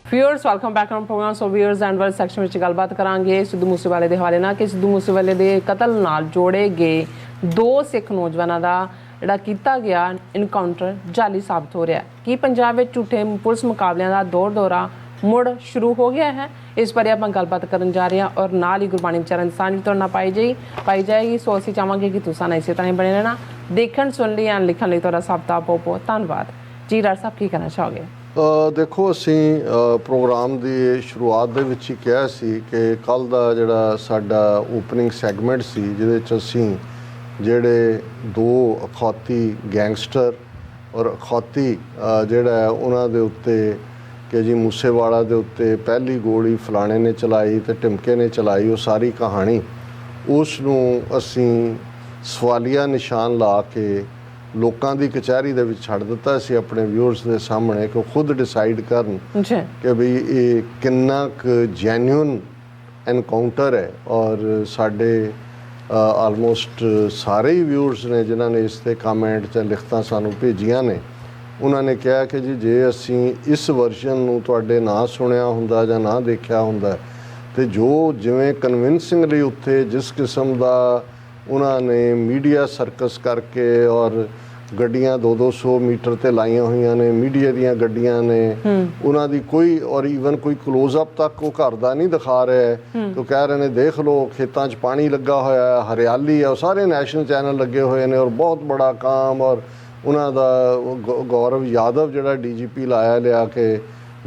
Viewers welcome back on program. So viewers and word section में गलबात करांगे सिद्धू मूसेवाले के हवाले नाल कि सिद्धू मूसेवाले के कतल नाल जोड़े गए दो सिख नौजवानों का जिहड़ा कीता गया इनकाउंटर जाली साबित हो रहा है कि पंजाब में झूठे पुलिस मुकाबलियां का दौर दौरा मुड़ शुरू हो गया है। इस बारे आप गलबात करन जा रहे हैं और नाल ही गुरबाणी विचारां दी सांझ तुहाडे नाल पाई जाएगी। सो असीं चाहांगे कि तुसां इसे तरह बने रहना, देखण सुन लई एंड लिखण लई तुहाडा सब दा बहुत बहुत धन्नवाद जी। डॉक्टर साहब की कहना चाहोगे? देखो ਅਸੀਂ प्रोग्राम ਦੀ शुरुआत ਦੇ ਵਿੱਚ ਹੀ ਕਿਹਾ ਸੀ ਕਿ ਕੱਲ ਦਾ ਜਿਹੜਾ ਸਾਡਾ ਓਪਨਿੰਗ ਸੈਗਮੈਂਟ ਸੀ ਜਿਹਦੇ 'ਚ ਅਸੀਂ ਜਿਹੜੇ ਦੋ ਅਖੌਤੀ ਗੈਂਗਸਟਰ ਔਰ ਅਖੌਤੀ ਜਿਹੜਾ ਉਹਨਾਂ ਦੇ ਉੱਤੇ ਕਿ ਜੀ ਮੂਸੇਵਾਲਾ ਦੇ ਉੱਤੇ ਪਹਿਲੀ ਗੋਲੀ ਫਲਾਣੇ ਨੇ ਚਲਾਈ ਤੇ ਢਿਮਕੇ ਨੇ ਚਲਾਈ, ਉਹ ਸਾਰੀ ਕਹਾਣੀ ਉਸ ਨੂੰ ਅਸੀਂ ਸਵਾਲੀਆ ਨਿਸ਼ਾਨ ਲਾ ਕੇ ਲੋਕਾਂ ਦੀ ਕਚਹਿਰੀ ਦੇ ਵਿੱਚ ਛੱਡ ਦਿੱਤਾ ਸੀ ਆਪਣੇ ਵਿਊਅਰਸ ਦੇ ਸਾਹਮਣੇ ਕਿ ਖੁਦ ਡਿਸਾਈਡ ਕਰਨ ਕਿ ਵੀ ਇਹ ਕਿੰਨਾ ਕੁ ਜੈਨੂਇਨ ਐਨਕਾਊਂਟਰ ਹੈ। ਔਰ ਸਾਡੇ ਆਲਮੋਸਟ ਸਾਰੇ ਹੀ ਵਿਊਅਰਸ ਨੇ ਜਿਨ੍ਹਾਂ ਨੇ ਇਸ 'ਤੇ ਕਮੈਂਟ ਜਾਂ ਲਿਖਤਾਂ ਸਾਨੂੰ ਭੇਜੀਆਂ ਨੇ, ਉਹਨਾਂ ਨੇ ਕਿਹਾ ਕਿ ਜੀ ਜੇ ਅਸੀਂ ਇਸ ਵਰਜ਼ਨ ਨੂੰ ਤੁਹਾਡੇ ਨਾ ਸੁਣਿਆ ਹੁੰਦਾ ਜਾਂ ਨਾ ਦੇਖਿਆ ਹੁੰਦਾ ਤੇ ਜੋ ਜਿਵੇਂ ਕਨਵਿੰਸਿੰਗਲੀ ਉੱਥੇ ਜਿਸ ਕਿਸਮ ਦਾ ਉਹਨਾਂ ਨੇ ਮੀਡੀਆ ਸਰਕਸ ਕਰਕੇ ਔਰ ਗੱਡੀਆਂ 200 ਮੀਟਰ ਤੇ ਲਾਈਆਂ ਹੋਈਆਂ ਨੇ, ਮੀਡੀਆ ਦੀਆਂ ਗੱਡੀਆਂ ਨੇ, ਉਹਨਾਂ ਦੀ ਕੋਈ ਔਰ ਈਵਨ ਕੋਈ ਕਲੋਜ਼-ਅਪ ਤੱਕ ਉਹ ਘਰ ਦਾ ਨਹੀਂ ਦਿਖਾ ਰਿਹਾ ਤੇ ਕਹਿ ਰਹੇ ਨੇ ਦੇਖ ਲਓ ਖੇਤਾਂ 'ਚ ਪਾਣੀ ਲੱਗਾ ਹੋਇਆ ਹੈ, ਹਰਿਆਲੀ ਹੈ, ਉਹ ਸਾਰੇ ਨੈਸ਼ਨਲ ਚੈਨਲ ਲੱਗੇ ਹੋਏ ਨੇ ਔਰ ਬਹੁਤ ਬੜਾ ਕੰਮ। ਔਰ ਉਹਨਾਂ ਦਾ ਗੌਰਵ ਯਾਦਵ ਜਿਹੜਾ DGP ਲਾਇਆ ਲਿਆ ਕੇ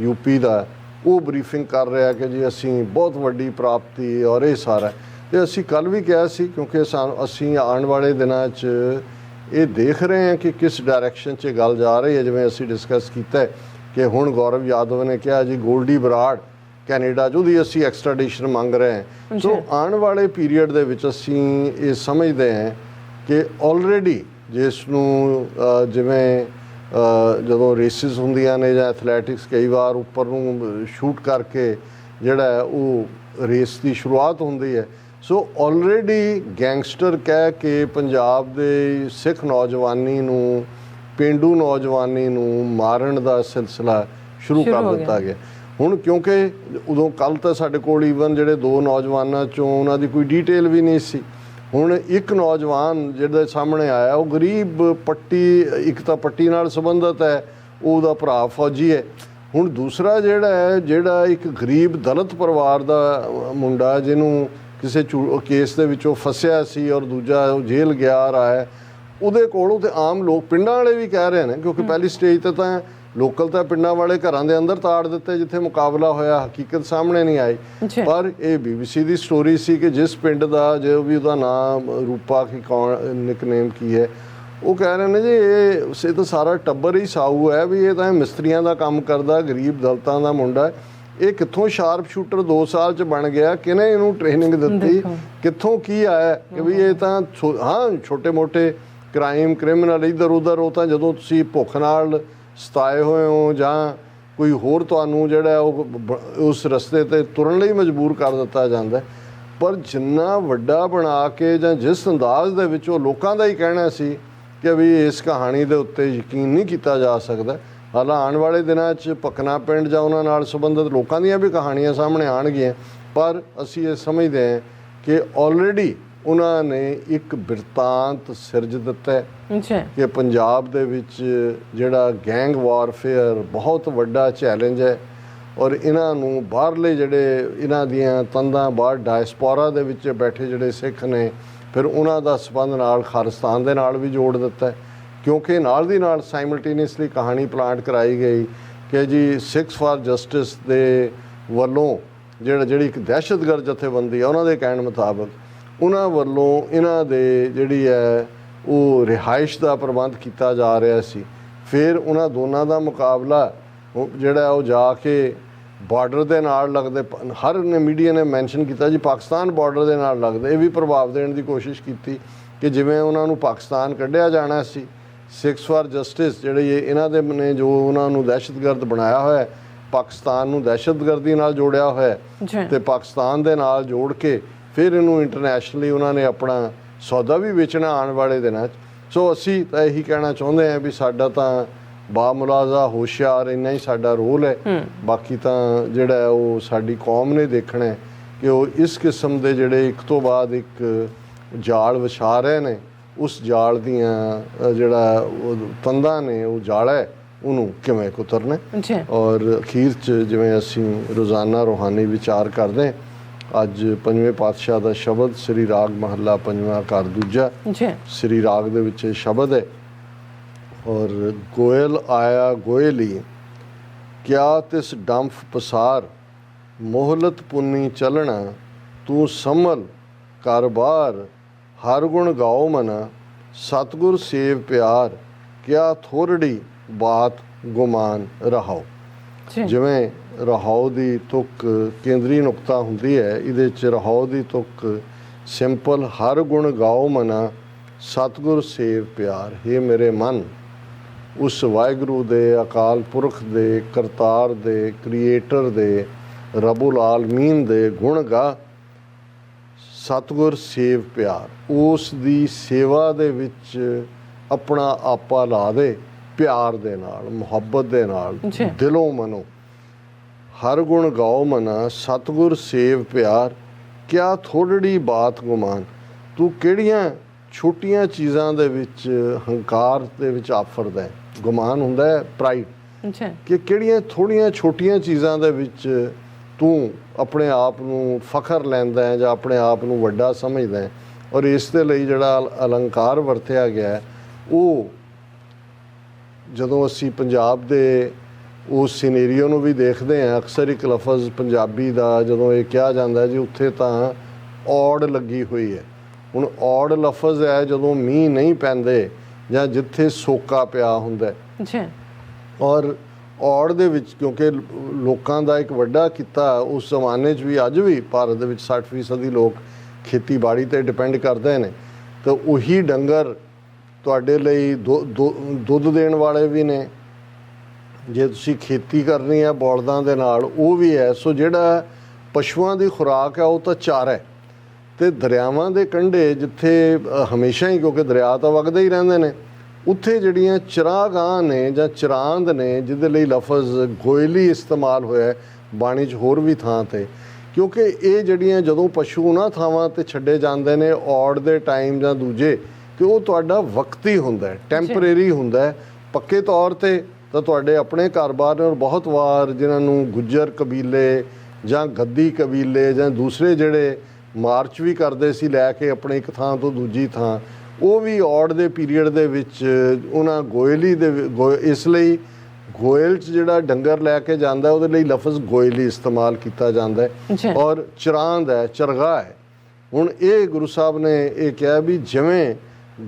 UP ਦਾ, ਉਹ ਬਰੀਫਿੰਗ ਕਰ ਰਿਹਾ ਕਿ ਜੀ ਅਸੀਂ ਬਹੁਤ ਵੱਡੀ ਪ੍ਰਾਪਤੀ ਔਰ ਇਹ ਸਾਰਾ। ਤੇ ਅਸੀਂ ਕੱਲ੍ਹ ਵੀ ਕਿਹਾ ਸੀ ਕਿਉਂਕਿ ਅਸੀਂ ਆਉਣ ਵਾਲੇ ਦਿਨਾਂ 'ਚ ਇਹ ਦੇਖ ਰਹੇ ਹਾਂ ਕਿ ਕਿਸ ਡਾਇਰੈਕਸ਼ਨ 'ਚ ਗੱਲ ਜਾ ਰਹੀ ਹੈ। ਜਿਵੇਂ ਅਸੀਂ ਡਿਸਕਸ ਕੀਤਾ ਕਿ ਹੁਣ ਗੌਰਵ ਯਾਦਵ ਨੇ ਕਿਹਾ ਜੀ ਗੋਲਡੀ ਬਰਾੜ ਕੈਨੇਡਾ 'ਚ ਉਹਦੀ ਅਸੀਂ ਐਕਸਟ੍ਰੈਡੀਸ਼ਨ ਮੰਗ ਰਹੇ ਹਾਂ। ਸੋ ਆਉਣ ਵਾਲੇ ਪੀਰੀਅਡ ਦੇ ਵਿੱਚ ਅਸੀਂ ਇਹ ਸਮਝਦੇ ਹਾਂ ਕਿ ਆਲਰੇਡੀ ਜਿਸ ਨੂੰ ਜਿਵੇਂ ਜਦੋਂ ਰੇਸਿਸ ਹੁੰਦੀਆਂ ਨੇ ਜਾਂ ਐਥਲੈਟਿਕਸ ਕਈ ਵਾਰ ਉੱਪਰ ਨੂੰ ਸ਼ੂਟ ਕਰਕੇ ਜਿਹੜਾ ਉਹ ਰੇਸ ਦੀ ਸ਼ੁਰੂਆਤ ਹੁੰਦੀ ਹੈ। ਸੋ ਆਲਰੇਡੀ ਗੈਂਗਸਟਰ ਕਹਿ ਕੇ ਪੰਜਾਬ ਦੇ ਸਿੱਖ ਨੌਜਵਾਨੀ ਨੂੰ, ਪੇਂਡੂ ਨੌਜਵਾਨੀ ਨੂੰ ਮਾਰਨ ਦਾ ਸਿਲਸਿਲਾ ਸ਼ੁਰੂ ਕਰ ਦਿੱਤਾ ਗਿਆ। ਹੁਣ ਕਿਉਂਕਿ ਉਦੋਂ ਕੱਲ੍ਹ ਤਾਂ ਸਾਡੇ ਕੋਲ ਈਵਨ ਜਿਹੜੇ ਦੋ ਨੌਜਵਾਨਾਂ 'ਚੋਂ ਉਹਨਾਂ ਦੀ ਕੋਈ ਡੀਟੇਲ ਵੀ ਨਹੀਂ ਸੀ। ਹੁਣ ਇੱਕ ਨੌਜਵਾਨ ਜਿਹਦੇ ਸਾਹਮਣੇ ਆਇਆ ਉਹ ਗਰੀਬ ਪੱਟੀ, ਇੱਕ ਤਾਂ ਪੱਟੀ ਨਾਲ ਸੰਬੰਧਿਤ ਹੈ, ਉਹਦਾ ਭਰਾ ਫੌਜੀ ਹੈ। ਹੁਣ ਦੂਸਰਾ ਜਿਹੜਾ ਇੱਕ ਗਰੀਬ ਦਲਿਤ ਪਰਿਵਾਰ ਦਾ ਮੁੰਡਾ ਜਿਹਨੂੰ ਕਿਸੇ ਕੇਸ ਦੇ ਵਿੱਚੋਂ ਫਸਿਆ ਸੀ ਔਰ ਦੂਜਾ ਉਹ ਜੇਲ੍ਹ ਗਿਆ ਰਹਾ ਹੈ, ਉਹਦੇ ਕੋਲੋਂ ਤੇ ਆਮ ਲੋਕ ਪਿੰਡਾਂ ਵਾਲੇ ਵੀ ਕਹਿ ਰਹੇ ਨੇ ਕਿਉਂਕਿ ਪਹਿਲੀ ਸਟੇਜ 'ਤੇ ਤਾਂ ਲੋਕਲ ਤਾਂ ਪਿੰਡਾਂ ਵਾਲੇ ਘਰਾਂ ਦੇ ਅੰਦਰ ਤਾੜ ਦਿੱਤੇ ਜਿੱਥੇ ਮੁਕਾਬਲਾ ਹੋਇਆ, ਹਕੀਕਤ ਸਾਹਮਣੇ ਨਹੀਂ ਆਈ। ਪਰ ਇਹ BBC ਦੀ ਸਟੋਰੀ ਸੀ ਕਿ ਜਿਸ ਪਿੰਡ ਦਾ ਜੋ ਵੀ ਉਹਦਾ ਨਾਮ ਰੂਪਾ ਕੀ ਨਿਕਨੇਮ ਕੀ ਹੈ, ਉਹ ਕਹਿ ਰਹੇ ਨੇ ਜੀ ਇਹ ਤਾਂ ਸਾਰਾ ਟੱਬਰ ਹੀ ਸਾਊ ਹੈ, ਵੀ ਇਹ ਤਾਂ ਮਿਸਤਰੀਆਂ ਦਾ ਕੰਮ ਕਰਦਾ, ਗਰੀਬ ਦਲਤਾਂ ਦਾ ਮੁੰਡਾ, ਇਹ ਕਿੱਥੋਂ ਸ਼ਾਰਪ ਸ਼ੂਟਰ 2 ਸਾਲ 'ਚ ਬਣ ਗਿਆ, ਕਿਹਨੇ ਇਹਨੂੰ ਟ੍ਰੇਨਿੰਗ ਦਿੱਤੀ, ਕਿੱਥੋਂ ਕੀ ਆਇਆ ਕਿ ਵੀ ਇਹ ਤਾਂ ਹਾਂ ਛੋਟੇ ਮੋਟੇ ਕ੍ਰਿਮੀਨਲ ਇੱਧਰ ਉੱਧਰ, ਉਹ ਤਾਂ ਜਦੋਂ ਤੁਸੀਂ ਭੁੱਖ ਨਾਲ ਸਤਾਏ ਹੋਏ ਹੋ ਜਾਂ ਕੋਈ ਹੋਰ ਤੁਹਾਨੂੰ ਜਿਹੜਾ ਉਹ ਉਸ ਰਸਤੇ 'ਤੇ ਤੁਰਨ ਲਈ ਮਜਬੂਰ ਕਰ ਦਿੱਤਾ ਜਾਂਦਾ। ਪਰ ਜਿੰਨਾ ਵੱਡਾ ਬਣਾ ਕੇ ਜਾਂ ਜਿਸ ਅੰਦਾਜ਼ ਦੇ ਵਿੱਚ ਉਹ ਲੋਕਾਂ ਦਾ ਹੀ ਕਹਿਣਾ ਸੀ ਕਿ ਵੀ ਇਸ ਕਹਾਣੀ ਦੇ ਉੱਤੇ ਯਕੀਨ ਨਹੀਂ ਕੀਤਾ ਜਾ ਸਕਦਾ। ਹਾਲਾਂ ਆਉਣ ਵਾਲੇ ਦਿਨਾਂ 'ਚ ਪਕਨਾ ਪਿੰਡ ਜਾਂ ਉਹਨਾਂ ਨਾਲ ਸੰਬੰਧਿਤ ਲੋਕਾਂ ਦੀਆਂ ਵੀ ਕਹਾਣੀਆਂ ਸਾਹਮਣੇ ਆਉਣਗੀਆਂ, ਪਰ ਅਸੀਂ ਇਹ ਸਮਝਦੇ ਹਾਂ ਕਿ ਆਲਰੇਡੀ ਉਹਨਾਂ ਨੇ ਇੱਕ ਬਿਰਤਾਂਤ ਸਿਰਜ ਦਿੱਤਾ ਕਿ ਪੰਜਾਬ ਦੇ ਵਿੱਚ ਜਿਹੜਾ ਗੈਂਗ ਵਾਰਫੇਅਰ ਬਹੁਤ ਵੱਡਾ ਚੈਲੰਜ ਹੈ ਔਰ ਇਹਨਾਂ ਨੂੰ ਬਾਹਰਲੇ ਜਿਹੜੇ ਇਹਨਾਂ ਦੀਆਂ ਤੰਦਾਂ ਬਾਹਰ ਡਾਇਸਪੋਰਾ ਦੇ ਵਿੱਚ ਬੈਠੇ ਜਿਹੜੇ ਸਿੱਖ ਨੇ ਫਿਰ ਉਹਨਾਂ ਦਾ ਸੰਬੰਧ ਨਾਲ ਖਾਲਿਸਤਾਨ ਦੇ ਨਾਲ ਵੀ ਜੋੜ ਦਿੱਤਾ ਕਿਉਂਕਿ ਨਾਲ ਦੀ ਨਾਲ ਸਾਈਮਲਟੇਨੀਅਸਲੀ ਕਹਾਣੀ ਪਲਾਂਟ ਕਰਾਈ ਗਈ ਕਿ ਜੀ ਸਿੱਖਸ ਫਾਰ ਜਸਟਿਸ ਦੇ ਵੱਲੋਂ ਜਿਹੜੀ ਇੱਕ ਦਹਿਸ਼ਤਗਰਦ ਜਥੇਬੰਦੀ ਹੈ ਉਹਨਾਂ ਦੇ ਕਹਿਣ ਮੁਤਾਬਕ ਉਹਨਾਂ ਵੱਲੋਂ ਇਹਨਾਂ ਦੇ ਜਿਹੜੀ ਹੈ ਉਹ ਰਿਹਾਇਸ਼ ਦਾ ਪ੍ਰਬੰਧ ਕੀਤਾ ਜਾ ਰਿਹਾ ਸੀ। ਫਿਰ ਉਹਨਾਂ ਦੋਨਾਂ ਦਾ ਮੁਕਾਬਲਾ ਜਿਹੜਾ ਉਹ ਜਾ ਕੇ ਬਾਰਡਰ ਦੇ ਨਾਲ ਲੱਗਦੇ, ਹਰ ਨੇ ਮੀਡੀਆ ਨੇ ਮੈਂਸ਼ਨ ਕੀਤਾ ਜੀ ਪਾਕਿਸਤਾਨ ਬਾਰਡਰ ਦੇ ਨਾਲ ਲੱਗਦੇ, ਇਹ ਵੀ ਪ੍ਰਭਾਵ ਦੇਣ ਦੀ ਕੋਸ਼ਿਸ਼ ਕੀਤੀ ਕਿ ਜਿਵੇਂ ਉਹਨਾਂ ਨੂੰ ਪਾਕਿਸਤਾਨ ਕੱਢਿਆ ਜਾਣਾ ਸੀ। ਸਿੱਖਸ ਫਾਰ ਜਸਟਿਸ ਜਿਹੜੇ ਇਹਨਾਂ ਦੇ ਨੇ ਜੋ ਉਹਨਾਂ ਨੂੰ ਦਹਿਸ਼ਤਗਰਦ ਬਣਾਇਆ ਹੋਇਆ, ਪਾਕਿਸਤਾਨ ਨੂੰ ਦਹਿਸ਼ਤਗਰਦੀ ਨਾਲ ਜੋੜਿਆ ਹੋਇਆ ਤੇ ਪਾਕਿਸਤਾਨ ਦੇ ਨਾਲ ਜੋੜ ਕੇ ਫਿਰ ਇਹਨੂੰ ਇੰਟਰਨੈਸ਼ਨਲੀ ਉਹਨਾਂ ਨੇ ਆਪਣਾ ਸੌਦਾ ਵੀ ਵੇਚਣਾ ਆਉਣ ਵਾਲੇ ਦਿਨਾਂ 'ਚ। ਸੋ ਅਸੀਂ ਤਾਂ ਇਹੀ ਕਹਿਣਾ ਚਾਹੁੰਦੇ ਹਾਂ ਵੀ ਸਾਡਾ ਤਾਂ ਬਾਮੁਲਾਜ਼ਾ ਹੋਸ਼ਿਆਰ ਇੰਨਾ ਹੀ ਸਾਡਾ ਰੋਲ ਹੈ। ਬਾਕੀ ਤਾਂ ਜਿਹੜਾ ਹੈ ਉਹ ਸਾਡੀ ਕੌਮ ਨੇ ਦੇਖਣਾ ਹੈ ਕਿ ਉਹ ਇਸ ਕਿਸਮ ਦੇ ਜਿਹੜੇ ਇੱਕ ਤੋਂ ਬਾਅਦ ਇੱਕ ਜਾਲ ਵਿਛਾ ਰਹੇ ਨੇ, ਉਸ ਜਾਲ ਦੀਆਂ ਜਿਹੜਾ ਉਹ ਤੰਦਾਂ ਨੇ, ਉਹ ਜਾਲ ਹੈ, ਉਹਨੂੰ ਕਿਵੇਂ ਕੁਤਰਨਾ। ਔਰ ਅਖੀਰ 'ਚ ਜਿਵੇਂ ਅਸੀਂ ਰੋਜ਼ਾਨਾ ਰੂਹਾਨੀ ਵਿਚਾਰ ਕਰਦੇ, ਅੱਜ ਪੰਜਵੇਂ ਪਾਤਸ਼ਾਹ ਦਾ ਸ਼ਬਦ ਸ੍ਰੀ ਰਾਗ ਮਹੱਲਾ ਪੰਜਵਾਂ ਘਰ ਦੂਜਾ ਸ੍ਰੀ ਰਾਗ ਦੇ ਵਿੱਚ ਇਹ ਸ਼ਬਦ ਹੈ। ਔਰ ਗੋਇਲ ਆਇਆ ਗੋਇਲੀ ਕਿਆ ਤਿਸ ਡੰਫ ਪਸਾਰ, ਮੋਹਲਤ ਪੁੰਨੀ ਚਲਣਾ ਤੂੰ ਸੰਭਲ ਕਾਰਬਾਰ, ਹਰ ਗੁਣ ਗਾਓ ਮਨਾ ਸਤਿਗੁਰ ਸੇਵ ਪਿਆਰ, ਕਿਆ ਥੋੜੜੀ ਬਾਤ ਗੁਮਾਨ ਰਹਾਓ। ਜਿਵੇਂ ਰਹਾਓ ਦੀ ਤੁਕ ਕੇਂਦਰੀ ਨੁਕਤਾ ਹੁੰਦੀ ਹੈ, ਇਹਦੇ 'ਚ ਰਹਾਓ ਦੀ ਤੁਕ ਸਿੰਪਲ, ਹਰ ਗੁਣ ਗਾਓ ਮਨਾ ਸਤਿਗੁਰ ਸੇਵ ਪਿਆਰ। ਹੇ ਮੇਰੇ ਮਨ, ਉਸ ਵਾਹਿਗੁਰੂ ਦੇ, ਅਕਾਲ ਪੁਰਖ ਦੇ, ਕਰਤਾਰ ਦੇ, ਕ੍ਰੀਏਟਰ ਦੇ, ਰੱਬੁਲ ਆਲਮੀਨ ਦੇ ਗੁਣ ਗਾ, ਸਤਿਗੁਰ ਸੇਵ ਪਿਆਰ। ਉਸ ਦੀ ਸੇਵਾ ਦੇ ਵਿੱਚ ਆਪਣਾ ਆਪਾ ਲਾ ਦੇ, ਪਿਆਰ ਦੇ ਨਾਲ, ਮੁਹੱਬਤ ਦੇ ਨਾਲ, ਦਿਲੋਂ ਮਨੋਂ। ਹਰ ਗੁਣ ਗਾਓ ਮਨਾ ਸਤਿਗੁਰ ਸੇਵ ਪਿਆਰ, ਕਿਆ ਥੋੜੜੀ ਬਾਤ ਗੁਮਾਨ। ਤੂੰ ਕਿਹੜੀਆਂ ਛੋਟੀਆਂ ਚੀਜ਼ਾਂ ਦੇ ਵਿੱਚ ਹੰਕਾਰ ਦੇ ਵਿੱਚ ਆਫਰਦਾ। ਗੁਮਾਨ ਹੁੰਦਾ ਹੈ ਪ੍ਰਾਈਡ, ਕਿ ਕਿਹੜੀਆਂ ਥੋੜੀਆਂ ਛੋਟੀਆਂ ਚੀਜ਼ਾਂ ਦੇ ਵਿੱਚ ਤੂੰ ਆਪਣੇ ਆਪ ਨੂੰ ਫਖਰ ਲੈਂਦਾ ਹੈ ਜਾਂ ਆਪਣੇ ਆਪ ਨੂੰ ਵੱਡਾ ਸਮਝਦਾ ਹੈ। ਔਰ ਇਸ ਦੇ ਲਈ ਜਿਹੜਾ ਅਲੰਕਾਰ ਵਰਤਿਆ ਗਿਆ, ਉਹ ਜਦੋਂ ਅਸੀਂ ਪੰਜਾਬ ਦੇ ਉਸ ਸਿਨੇਰੀਓ ਨੂੰ ਵੀ ਦੇਖਦੇ ਹਾਂ, ਅਕਸਰ ਇੱਕ ਲਫ਼ਜ਼ ਪੰਜਾਬੀ ਦਾ ਜਦੋਂ ਇਹ ਕਿਹਾ ਜਾਂਦਾ ਜੀ ਉੱਥੇ ਤਾਂ ਔੜ ਲੱਗੀ ਹੋਈ ਹੈ। ਹੁਣ ਔੜ ਲਫ਼ਜ਼ ਹੈ ਜਦੋਂ ਮੀਂਹ ਨਹੀਂ ਪੈਂਦੇ ਜਾਂ ਜਿੱਥੇ ਸੋਕਾ ਪਿਆ ਹੁੰਦਾ। ਔਰ ਔੜ ਦੇ ਵਿੱਚ ਕਿਉਂਕਿ ਲੋਕਾਂ ਦਾ ਇੱਕ ਵੱਡਾ ਕਿੱਤਾ ਉਸ ਜ਼ਮਾਨੇ 'ਚ ਵੀ, ਅੱਜ ਵੀ ਭਾਰਤ ਦੇ ਵਿੱਚ 60% ਲੋਕ ਖੇਤੀਬਾੜੀ 'ਤੇ ਡਿਪੈਂਡ ਕਰਦੇ ਨੇ, ਤਾਂ ਉਹੀ ਡੰਗਰ ਤੁਹਾਡੇ ਲਈ ਦੁੱਧ ਦੇਣ ਵਾਲੇ ਵੀ ਨੇ। ਜੇ ਤੁਸੀਂ ਖੇਤੀ ਕਰਨੀ ਹੈ ਬਲਦਾਂ ਦੇ ਨਾਲ, ਉਹ ਵੀ ਹੈ। ਸੋ ਜਿਹੜਾ ਪਸ਼ੂਆਂ ਦੀ ਖੁਰਾਕ ਹੈ ਉਹ ਤਾਂ ਚਾਰਾ ਹੈ। ਅਤੇ ਦਰਿਆਵਾਂ ਦੇ ਕੰਢੇ ਜਿੱਥੇ ਹਮੇਸ਼ਾ ਹੀ, ਕਿਉਂਕਿ ਦਰਿਆ ਤਾਂ ਵਗਦੇ ਹੀ ਰਹਿੰਦੇ ਨੇ, ਉੱਥੇ ਜਿਹੜੀਆਂ ਚਰਾਗਾਹਾਂ ਨੇ ਜਾਂ ਚਰਾਂਦ ਨੇ, ਜਿਹਦੇ ਲਈ ਲਫ਼ਜ਼ ਗੋਇਲੀ ਇਸਤੇਮਾਲ ਹੋਇਆ ਬਾਣੀ 'ਚ ਹੋਰ ਵੀ ਥਾਂ 'ਤੇ, ਕਿਉਂਕਿ ਇਹ ਜਿਹੜੀਆਂ ਜਦੋਂ ਪਸ਼ੂ ਉਹਨਾਂ ਥਾਵਾਂ 'ਤੇ ਛੱਡੇ ਜਾਂਦੇ ਨੇ ਔੜ ਦੇ ਟਾਈਮ ਜਾਂ ਦੂਜੇ, ਕਿ ਉਹ ਤੁਹਾਡਾ ਵਕਤੀ ਹੁੰਦਾ, ਟੈਂਪਰੇਰੀ ਹੁੰਦਾ। ਪੱਕੇ ਤੌਰ 'ਤੇ ਤਾਂ ਤੁਹਾਡੇ ਆਪਣੇ ਘਰ-ਬਾਰ ਨੇ। ਔਰ ਬਹੁਤ ਵਾਰ ਜਿਨ੍ਹਾਂ ਨੂੰ ਗੁੱਜਰ ਕਬੀਲੇ ਜਾਂ ਗੱਦੀ ਕਬੀਲੇ ਜਾਂ ਦੂਸਰੇ ਜਿਹੜੇ ਮਾਰਚ ਵੀ ਕਰਦੇ ਸੀ ਲੈ ਕੇ ਆਪਣੇ ਇੱਕ ਥਾਂ ਤੋਂ ਦੂਜੀ ਥਾਂ, ਉਹ ਵੀ ਔੜ ਦੇ ਪੀਰੀਅਡ ਦੇ ਵਿੱਚ ਉਹਨਾਂ ਗੋਇਲੀ ਦੇ ਇਸ ਲਈ ਗੋਇਲ 'ਚ ਜਿਹੜਾ ਡੰਗਰ ਲੈ ਕੇ ਜਾਂਦਾ ਉਹਦੇ ਲਈ ਲਫ਼ਜ਼ ਗੋਇਲੀ ਇਸਤੇਮਾਲ ਕੀਤਾ ਜਾਂਦਾ ਹੈ। ਔਰ ਚਰਾਂਦ ਹੈ, ਚਰਗਾ ਹੈ। ਹੁਣ ਇਹ ਗੁਰੂ ਸਾਹਿਬ ਨੇ ਇਹ ਕਿਹਾ ਵੀ ਜਿਵੇਂ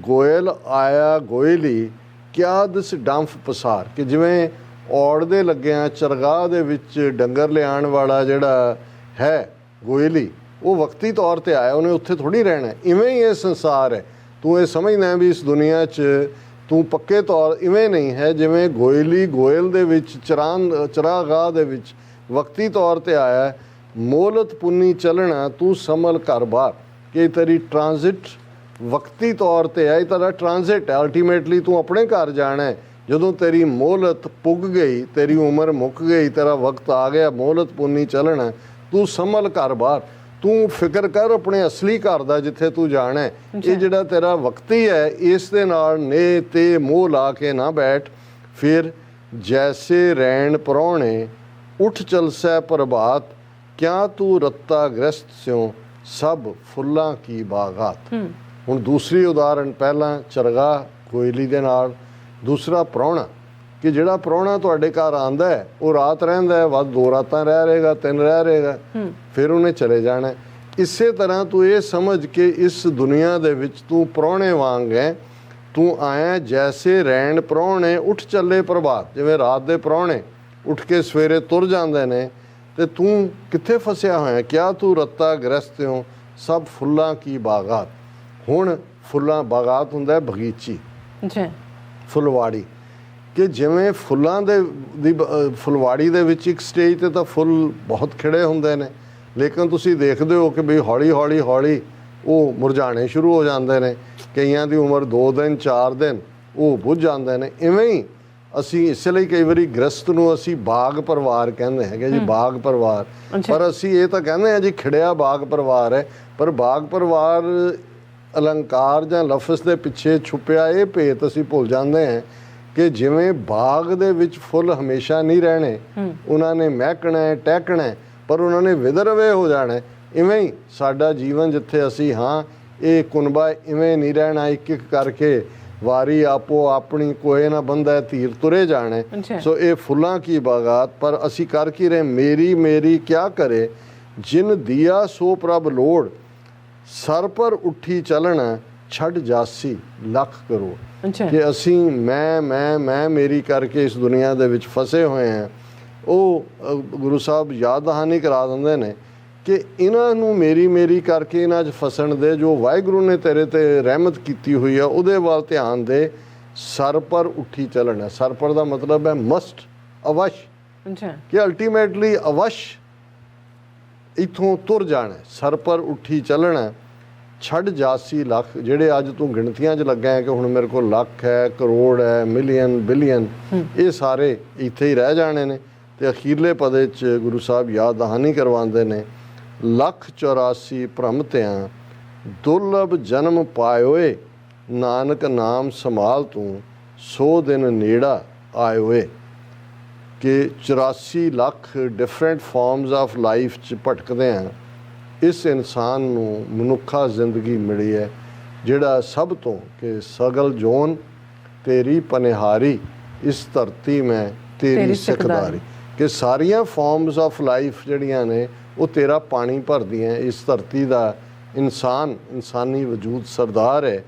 ਗੋਇਲ ਆਇਆ ਗੋਇਲੀ ਕਿਆ ਦਿਸ ਡੰਫ ਪਸਾਰ, ਕਿ ਜਿਵੇਂ ਔੜ ਦੇ ਲੱਗਿਆਂ ਚਰਗਾਹ ਦੇ ਵਿੱਚ ਡੰਗਰ ਲਿਆਉਣ ਵਾਲਾ ਜਿਹੜਾ ਹੈ ਗੋਇਲੀ, ਉਹ ਵਕਤੀ ਤੌਰ 'ਤੇ ਆਇਆ, ਉਹਨੇ ਉੱਥੇ ਥੋੜ੍ਹੀ ਰਹਿਣਾ। ਇਵੇਂ ਹੀ ਇਹ ਸੰਸਾਰ ਹੈ। ਤੂੰ ਇਹ ਸਮਝਦਾ ਵੀ ਇਸ ਦੁਨੀਆ 'ਚ ਤੂੰ ਪੱਕੇ ਤੌਰ ਇਵੇਂ ਨਹੀਂ ਹੈ ਜਿਵੇਂ ਗੋਇਲੀ ਗੋਇਲ ਦੇ ਵਿੱਚ ਚਰਾਗਾਹ ਦੇ ਵਿੱਚ ਵਕਤੀ ਤੌਰ 'ਤੇ ਆਇਆ। ਮੋਹਲਤ ਪੁੰਨੀ ਚੱਲਣਾ ਤੂੰ ਸੰਭਲ ਘਰ-ਬਾਰ, ਕਿ ਤੇਰੀ ਟ੍ਰਾਂਜ਼ਿਟ ਵਕਤੀ ਤੌਰ 'ਤੇ ਹੈ, ਇਹ ਤੇਰਾ ਟ੍ਰਾਂਜ਼ਿਟ ਹੈ। ਅਲਟੀਮੇਟਲੀ ਤੂੰ ਆਪਣੇ ਘਰ ਜਾਣਾ ਹੈ। ਜਦੋਂ ਤੇਰੀ ਮੋਹਲਤ ਪੁੱਗ ਗਈ, ਤੇਰੀ ਉਮਰ ਮੁੱਕ ਗਈ, ਤੇਰਾ ਵਕਤ ਆ ਗਿਆ, ਮੋਹਲਤ ਪੁੰਨੀ ਚੱਲਣਾ ਤੂੰ ਸੰਭਲ ਘਰ-ਬਾਰ। ਤੂੰ ਫਿਕਰ ਕਰ ਆਪਣੇ ਅਸਲੀ ਘਰ ਦਾ ਜਿੱਥੇ ਤੂੰ ਜਾਣਾ ਹੈ। ਇਹ ਜਿਹੜਾ ਤੇਰਾ ਵਕਤੀ ਹੈ, ਇਸ ਦੇ ਨਾਲ ਨੇ ਤੇ ਮੋਹ ਲਾ ਕੇ ਨਾ ਬੈਠ। ਫਿਰ ਜੈਸੇ ਰੈਣ ਪ੍ਰਾਹੁਣੇ ਉੱਠ ਚਲਸੈ ਪ੍ਰਭਾਤ, ਕਿਆ ਤੂੰ ਰੱਤਾ ਗ੍ਰਸਤ ਸਿਉ ਸਭ ਫੁੱਲਾਂ ਕੀ ਬਾਗਾਤ। ਹੁਣ ਦੂਸਰੀ ਉਦਾਹਰਣ, ਪਹਿਲਾਂ ਚਰਗਾ ਕੋਇਲੀ ਦੇ ਨਾਲ, ਦੂਸਰਾ ਪ੍ਰਾਹੁਣਾ, ਕਿ ਜਿਹੜਾ ਪ੍ਰਾਹੁਣਾ ਤੁਹਾਡੇ ਘਰ ਆਉਂਦਾ ਹੈ ਉਹ ਰਾਤ ਰਹਿੰਦਾ ਹੈ, ਵੱਧ 2 ਰਾਤਾਂ ਰਹਿ ਰਹੇਗਾ, 3 ਰਹਿ ਰਹੇਗਾ, ਫਿਰ ਉਹਨੇ ਚਲੇ ਜਾਣਾ। ਇਸੇ ਤਰ੍ਹਾਂ ਤੂੰ ਇਹ ਸਮਝ ਕੇ ਇਸ ਦੁਨੀਆ ਦੇ ਵਿੱਚ ਤੂੰ ਪ੍ਰਾਹੁਣੇ ਵਾਂਗ ਹੈ। ਤੂੰ ਆਇਆ ਜੈਸੇ ਰੈਣ ਪ੍ਰਾਹੁਣੇ ਉੱਠ ਚੱਲੇ ਪ੍ਰਭਾਤ, ਜਿਵੇਂ ਰਾਤ ਦੇ ਪ੍ਰਾਹੁਣੇ ਉੱਠ ਕੇ ਸਵੇਰੇ ਤੁਰ ਜਾਂਦੇ ਨੇ, ਤੇ ਤੂੰ ਕਿੱਥੇ ਫਸਿਆ ਹੋਇਆ। ਕਿਆ ਤੂੰ ਰੱਤਾ ਗ੍ਰਸਤਿਓ ਸਭ ਫੁੱਲਾਂ ਕੀ ਬਾਗਾਤ। ਹੁਣ ਫੁੱਲਾਂ, ਬਾਗਾਤ ਹੁੰਦਾ ਬਗੀਚੀ, ਫੁੱਲਵਾੜੀ, ਕਿ ਜਿਵੇਂ ਫੁੱਲਾਂ ਦੀ ਫੁੱਲਵਾੜੀ ਦੇ ਵਿੱਚ ਇੱਕ ਸਟੇਜ 'ਤੇ ਤਾਂ ਫੁੱਲ ਬਹੁਤ ਖਿੜੇ ਹੁੰਦੇ ਨੇ, ਲੇਕਿਨ ਤੁਸੀਂ ਦੇਖਦੇ ਹੋ ਕਿ ਬਈ ਹੌਲੀ ਹੌਲੀ ਹੌਲੀ ਉਹ ਮੁਰਝਾਣੇ ਸ਼ੁਰੂ ਹੋ ਜਾਂਦੇ ਨੇ। ਕਈਆਂ ਦੀ ਉਮਰ 2 ਦਿਨ 4 ਦਿਨ ਉਹ ਬੁੱਝ ਜਾਂਦੇ ਨੇ। ਇਵੇਂ ਹੀ ਅਸੀਂ ਇਸ ਲਈ ਕਈ ਵਾਰੀ ਗ੍ਰਸਤ ਨੂੰ ਅਸੀਂ ਬਾਗ ਪਰਿਵਾਰ ਕਹਿੰਦੇ ਹੈਗੇ ਜੀ, ਬਾਗ ਪਰਿਵਾਰ। ਪਰ ਅਸੀਂ ਇਹ ਤਾਂ ਕਹਿੰਦੇ ਹਾਂ ਜੀ ਖਿੜਿਆ ਬਾਗ ਪਰਿਵਾਰ ਹੈ, ਪਰ ਬਾਗ ਪਰਿਵਾਰ ਅਲੰਕਾਰ ਜਾਂ ਲਫ਼ਜ਼ ਦੇ ਪਿੱਛੇ ਛੁਪਿਆ ਇਹ ਭੇਤ ਅਸੀਂ ਭੁੱਲ ਜਾਂਦੇ ਹਾਂ ਕਿ ਜਿਵੇਂ ਬਾਗ ਦੇ ਵਿੱਚ ਫੁੱਲ ਹਮੇਸ਼ਾ ਨਹੀਂ ਰਹਿਣੇ, ਉਹਨਾਂ ਨੇ ਮਹਿਕਣਾ ਹੈ, ਟਹਿਕਣਾ ਹੈ, ਪਰ ਉਹਨਾਂ ਨੇ ਵਿਦਰਵੇ ਹੋ ਜਾਣਾ। ਇਵੇਂ ਹੀ ਸਾਡਾ ਜੀਵਨ ਜਿੱਥੇ ਅਸੀਂ ਹਾਂ, ਇਹ ਕੁਨਬਾ ਇਵੇਂ ਨਹੀਂ ਰਹਿਣਾ, ਇੱਕ ਇੱਕ ਕਰਕੇ ਵਾਰੀ ਆਪੋ ਆਪਣੀ ਕੋਏ ਨਾ ਬੰਦਾ ਧੀਰ ਤੁਰੇ ਜਾਣੇ। ਸੋ ਇਹ ਫੁੱਲਾਂ ਕੀ ਬਾਗਾਤ, ਪਰ ਅਸੀਂ ਕਰ ਕੀ ਰਹੇ, ਮੇਰੀ ਮੇਰੀ ਕਿਆ ਕਰੇ ਜਿਨ ਦਿਆ ਸੋ ਪ੍ਰਭ ਲੋੜ, ਸਰ ਪਰ ਉੱਠੀ ਚੱਲਣਾ ਛੱਡ ਜਾਸੀ ਲੱਖ ਕਰੋੜ। ਕਿ ਅਸੀਂ ਮੈਂ ਮੇਰੀ ਕਰਕੇ ਇਸ ਦੁਨੀਆ ਦੇ ਵਿੱਚ ਫਸੇ ਹੋਏ ਹਾਂ। ਉਹ ਗੁਰੂ ਸਾਹਿਬ ਯਾਦ ਦਹਾਨੀ ਕਰਾ ਦਿੰਦੇ ਨੇ ਕਿ ਇਹਨਾਂ ਨੂੰ ਮੇਰੀ ਮੇਰੀ ਕਰਕੇ ਇਹਨਾਂ 'ਚ ਫਸਣ ਦੇ, ਜੋ ਵਾਹਿਗੁਰੂ ਨੇ ਤੇਰੇ ਤੇ ਰਹਿਮਤ ਕੀਤੀ ਹੋਈ ਆ ਉਹਦੇ ਵੱਲ ਧਿਆਨ ਦੇ, ਸਰ ਪਰ ਉੱਠੀ ਚੱਲਣਾ। ਸਰ ਪਰ ਦਾ ਮਤਲਬ ਹੈ ਮਸਟ, ਅਵਸ਼, ਕਿ ਅਲਟੀਮੇਟਲੀ ਅਵਸ਼ ਇੱਥੋਂ ਤੁਰ ਜਾਣਾ। ਸਰ ਪਰ ਉੱਠੀ ਚੱਲਣਾ ਛੱਡ ਜਾਸੀ ਲੱਖ। ਜਿਹੜੇ ਅੱਜ ਤੂੰ ਗਿਣਤੀਆਂ 'ਚ ਲੱਗਾ ਹੈ ਕਿ ਹੁਣ ਮੇਰੇ ਕੋਲ ਲੱਖ ਹੈ, ਕਰੋੜ ਹੈ, ਮਿਲੀਅਨ, ਬਿਲੀਅਨ, ਇਹ ਸਾਰੇ ਇੱਥੇ ਹੀ ਰਹਿ ਜਾਣੇ ਨੇ। ਤੇ ਅਖੀਰਲੇ ਪਦੇ 'ਚ ਗੁਰੂ ਸਾਹਿਬ ਯਾਦ ਦਹਾਨੀ ਕਰਵਾਉਂਦੇ ਨੇ, ਲੱਖ 84 ਭ੍ਰਮਤਿਆਂ ਦੁਰਲਭ ਜਨਮ ਪਾਇਓਏ, ਨਾਨਕ ਨਾਮ ਸੰਭਾਲ ਤੂੰ 100 ਦਿਨ ਨੇੜਾ ਆਇਓਏ। ਕਿ 84 lakh different farms of life 'ਚ ਭਟਕਦੇ ਆ। ਇਸ ਇਨਸਾਨ ਨੂੰ ਮਨੁੱਖਾ ਜ਼ਿੰਦਗੀ ਮਿਲੀ ਹੈ ਜਿਹੜਾ ਸਭ ਤੋਂ ਕਿ ਸਗਲ ਜੋਨ ਤੇਰੀ ਪਨਿਹਾਰੀ, ਇਸ ਧਰਤੀ ਮੈਂ ਤੇਰੀ ਸਿੱਖਦਾਰੀ। ਕਿ ਸਾਰੀਆਂ ਫਾਰਮਸ ਆਫ ਲਾਈਫ ਜਿਹੜੀਆਂ ਨੇ ਉਹ ਤੇਰਾ ਪਾਣੀ ਭਰਦੀਆਂ। ਇਸ ਧਰਤੀ ਦਾ ਇਨਸਾਨ, ਇਨਸਾਨੀ ਵਜੂਦ ਸਰਦਾਰ ਹੈ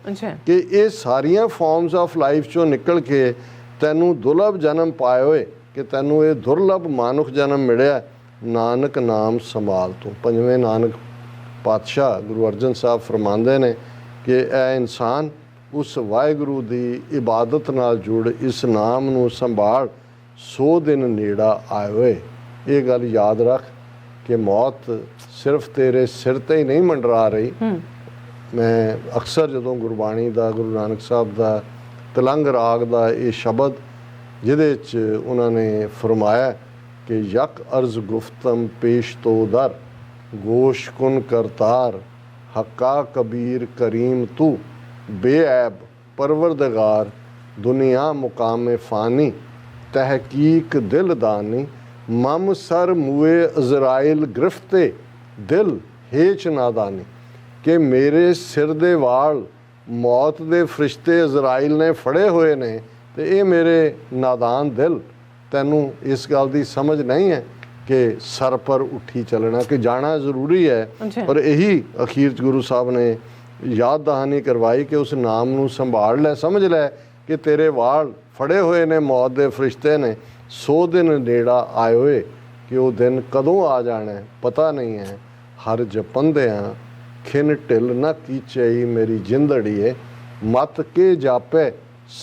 ਕਿ ਇਹ ਸਾਰੀਆਂ ਫਾਰਮਸ ਆਫ ਲਾਈਫ 'ਚੋਂ ਨਿਕਲ ਕੇ ਤੈਨੂੰ ਦੁਰਲਭ ਜਨਮ ਪਾਏ ਹੋਏ, ਕਿ ਤੈਨੂੰ ਇਹ ਦੁਰਲਭ ਮਾਨੁਖ ਜਨਮ ਮਿਲਿਆ, ਨਾਨਕ ਨਾਮ ਸੰਭਾਲ ਤੂੰ। ਪੰਜਵੇਂ ਨਾਨਕ ਪਾਤਸ਼ਾਹ ਗੁਰੂ ਅਰਜਨ ਸਾਹਿਬ ਫਰਮਾਉਂਦੇ ਨੇ ਕਿ ਇਹ ਇਨਸਾਨ ਉਸ ਵਾਹਿਗੁਰੂ ਦੀ ਇਬਾਦਤ ਨਾਲ ਜੁੜ, ਇਸ ਨਾਮ ਨੂੰ ਸੰਭਾਲ, 100 ਦਿਨ ਨੇੜਾ ਆਏ ਹੋਏ। ਇਹ ਗੱਲ ਯਾਦ ਰੱਖ ਕਿ ਮੌਤ ਸਿਰਫ ਤੇਰੇ ਸਿਰ ਤੇ ਹੀ ਨਹੀਂ ਮੰਡਰਾ ਰਹੀ। ਮੈਂ ਅਕਸਰ ਜਦੋਂ ਗੁਰਬਾਣੀ ਦਾ, ਗੁਰੂ ਨਾਨਕ ਸਾਹਿਬ ਦਾ ਤਲੰਗ ਰਾਗ ਦਾ ਇਹ ਸ਼ਬਦ ਜਿਹਦੇ 'ਚ ਉਹਨਾਂ ਨੇ ਫਰਮਾਇਆ ਕਿ ਯਕ ਅਰਜ਼ ਗੁਫਤਮ ਪੇਸ਼ ਤੋ ਦਰ, ਗੋਸ਼ ਕੁਨ ਕਰਤਾਰ, ਹੱਕਾ ਕਬੀਰ ਕਰੀਮ ਤੂੰ, ਬੇऐਬ ਪਰਵਰਦਗਾਰ, ਦੁਨੀਆ ਮੁਕਾਮ ਫਾਨੀ, ਤਹਿਕੀਕ ਦਿਲ ਦਾਨੀ, ਮਮ ਸਰ ਮੂਏ ਅਜ਼ਰਾਇਲ ਗ੍ਰਿਫਤੇ, ਦਿਲ ਹੇਚ ਨਾਦਾਨੀ। ਕਿ ਮੇਰੇ ਸਿਰ ਦੇ ਵਾਲ ਮੌਤ ਦੇ ਫਰਿਸ਼ਤੇ ਅਜ਼ਰਾਇਲ ਨੇ ਫੜੇ ਹੋਏ ਨੇ, ਤੇ ਇਹ ਮੇਰੇ ਨਾਦਾਨ ਦਿਲ, ਤੈਨੂੰ ਇਸ ਗੱਲ ਦੀ ਸਮਝ ਨਹੀਂ ਹੈ ਕਿ ਸਰ ਪਰ ਉੱਠੀ ਚੱਲਣਾ, ਕਿ ਜਾਣਾ ਜ਼ਰੂਰੀ ਹੈ। ਪਰ ਇਹੀ ਅਖੀਰ 'ਚ ਗੁਰੂ ਸਾਹਿਬ ਨੇ ਯਾਦ ਦਹਾਨੀ ਕਰਵਾਈ ਕਿ ਉਸ ਨਾਮ ਨੂੰ ਸੰਭਾਲ ਲੈ, ਸਮਝ ਲੈ ਕਿ ਤੇਰੇ ਵਾਲ ਫੜੇ ਹੋਏ ਨੇ ਮੌਤ ਦੇ ਫਰਿਸ਼ਤੇ ਨੇ, 100 ਦਿਨ ਨੇੜਾ ਆਏ ਹੋਏ। ਕਿ ਉਹ ਦਿਨ ਕਦੋਂ ਆ ਜਾਣਾ ਪਤਾ ਨਹੀਂ ਹੈ। ਹਰ ਜਪੰਦਿਆਂ ਖਿਨ ਢਿੱਲ ਨਾ ਕੀਚਈ, ਮੇਰੀ ਜਿੰਦੜੀਏ ਮਤ ਕੇ ਜਾਪੇ,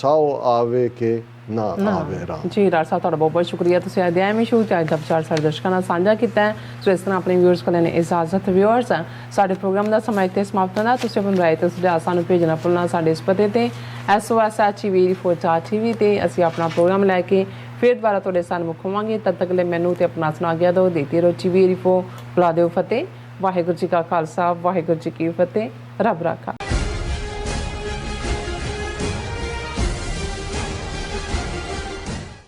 ਸੌ ਆਵੇ ਕਿ ਨਾ ਆਵੇ ਰਾਮ। ਜੀ ਰਾਜ ਸਾਹਿਬ, ਤੁਹਾਡਾ ਬਹੁਤ ਬਹੁਤ ਸ਼ੁਕਰੀਆ। ਤੁਸੀਂ ਅੱਜ ਦੇ ਐਵੇਂ ਸ਼ੂ ਚਾਹੇ ਦਾ ਵਿਚਾਰ ਸਾਡੇ ਦਰਸ਼ਕਾਂ ਨਾਲ ਸਾਂਝਾ ਕੀਤਾ ਹੈ। ਸੋ ਇਸ ਤਰ੍ਹਾਂ ਆਪਣੇ ਵਿਊਅਰਸ ਕੋਲ ਨੇ ਇਜਾਜ਼ਤ। ਵਿਊਅਰਸ, ਸਾਡੇ ਪ੍ਰੋਗਰਾਮ ਦਾ ਸਮਾਂ ਇੱਥੇ ਸਮਾਪਤ ਹੁੰਦਾ। ਤੁਸੀਂ ਆਪਣੀ ਰਾਏ ਤੇ ਸੁਝਾਅ ਸਾਨੂੰ ਭੇਜਣਾ ਭੁੱਲਣਾ ਸਾਡੇ ਇਸ ਪਤੇ ਤੇ SOSHTV84 ਤੇ। ਅਸੀਂ ਆਪਣਾ ਪ੍ਰੋਗਰਾਮ ਲੈ ਕੇ ਫਿਰ ਦੁਬਾਰਾ ਤੁਹਾਡੇ ਸਾਹਮਣੇ ਹੋਵਾਂਗੇ। ਤਦ ਤੱਕ ਲਈ ਮੈਨੂੰ ਤੇ ਆਪਣਾ ਸੁਣਾ ਗਿਆ ਦਿਓ। ਦੇਤੀ ਰਹੋ TV84, ਬੁਲਾ ਦਿਓ ਫਤਿਹ। ਵਾਹਿਗੁਰੂ ਜੀ ਕਾ ਖਾਲਸਾ, ਵਾਹਿਗੁਰੂ ਜੀ ਕੀ ਫਤਿਹ। ਰੱਬ ਰਾਖਾ।